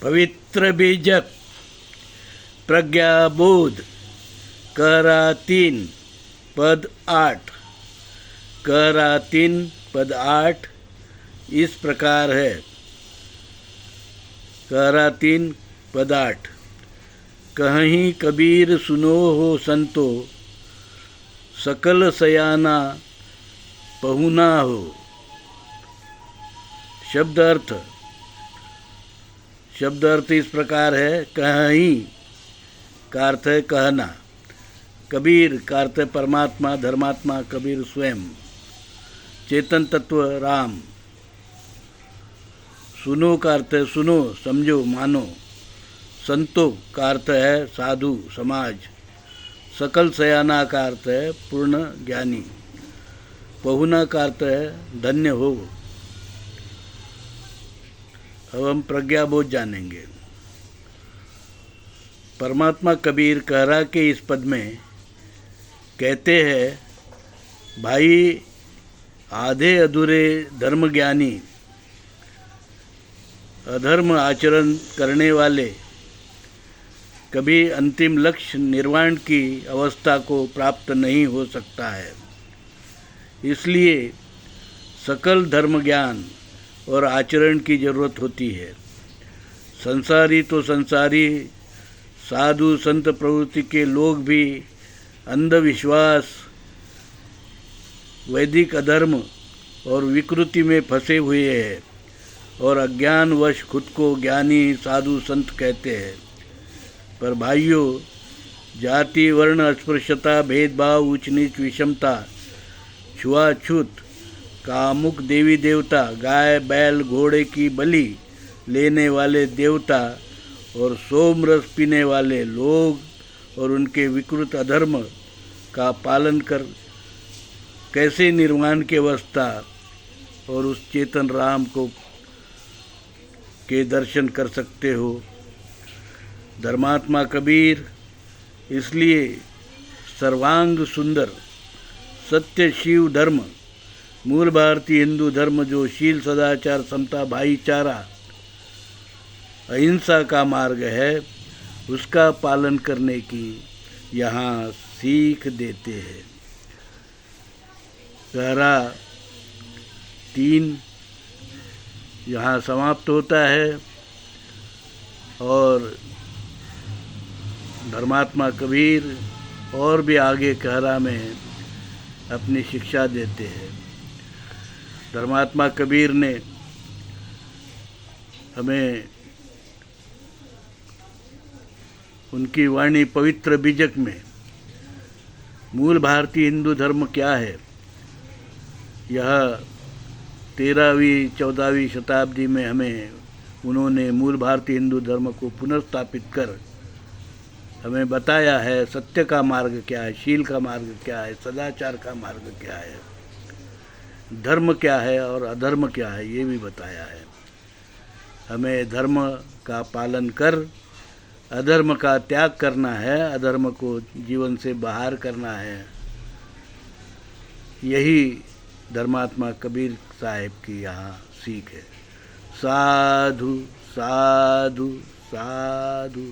पवित्र बीजक प्रज्ञाबोध कहरा 3 पद 8। कहरा 3 पद 8 इस प्रकार है। कहरा 3 पद 8। कहीं कबीर सुनो हो संतो, सकल सयाना पहुना हो। शब्द अर्थ इस प्रकार है। कहीं का अर्थ है कहना, कबीर का अर्थ है परमात्मा धर्मात्मा कबीर स्वयं, चेतन तत्व राम। सुनो का अर्थ है सुनो, समझो, मानो। संतो का अर्थ है साधु समाज। सकल सयाना का अर्थ है पूर्ण ज्ञानी। पहुना का अर्थ है धन्य हो। अब हम प्रज्ञाबोध जानेंगे। परमात्मा कबीर कहरा के इस पद में कहते हैं, भाई आधे अधूरे धर्म ज्ञानी अधर्म आचरण करने वाले कभी अंतिम लक्ष्य निर्वाण की अवस्था को प्राप्त नहीं हो सकता है। इसलिए सकल धर्म ज्ञान और आचरण की जरूरत होती है। संसारी तो संसारी, साधु संत प्रवृत्ति के लोग भी अंधविश्वास, वैदिक अधर्म और विकृति में फंसे हुए हैं और अज्ञानवश खुद को ज्ञानी साधु संत कहते हैं। पर भाइयों, जाति वर्ण अस्पृश्यता, भेदभाव, ऊंच नीच, विषमता, छुआछूत, कामुक देवी देवता, गाय बैल घोड़े की बलि लेने वाले देवता और सोम रस पीने वाले लोग और उनके विकृत अधर्म का पालन कर कैसे निर्वाण की अवस्था और उस चेतन राम को के दर्शन कर सकते हो। धर्मात्मा कबीर इसलिए सर्वांग सुंदर सत्य शिव धर्म, मूल भारतीय हिंदू धर्म जो शील सदाचार समता भाईचारा अहिंसा का मार्ग है, उसका पालन करने की यहाँ सीख देते हैं। कहरा 3 यहाँ समाप्त होता है और धर्मात्मा कबीर और भी आगे कहरा में अपनी शिक्षा देते हैं। धर्मात्मा कबीर ने हमें उनकी वाणी पवित्र बीजक में मूल भारतीय हिंदू धर्म क्या है, यह 13वीं 14वीं शताब्दी में हमें उन्होंने मूल भारतीय हिंदू धर्म को पुनर्स्थापित कर हमें बताया है। सत्य का मार्ग क्या है, शील का मार्ग क्या है, सदाचार का मार्ग क्या है, धर्म क्या है और अधर्म क्या है, ये भी बताया है। हमें धर्म का पालन कर अधर्म का त्याग करना है, अधर्म को जीवन से बाहर करना है। यही धर्मात्मा कबीर साहिब की यहाँ सीख है। साधु साधु साधु।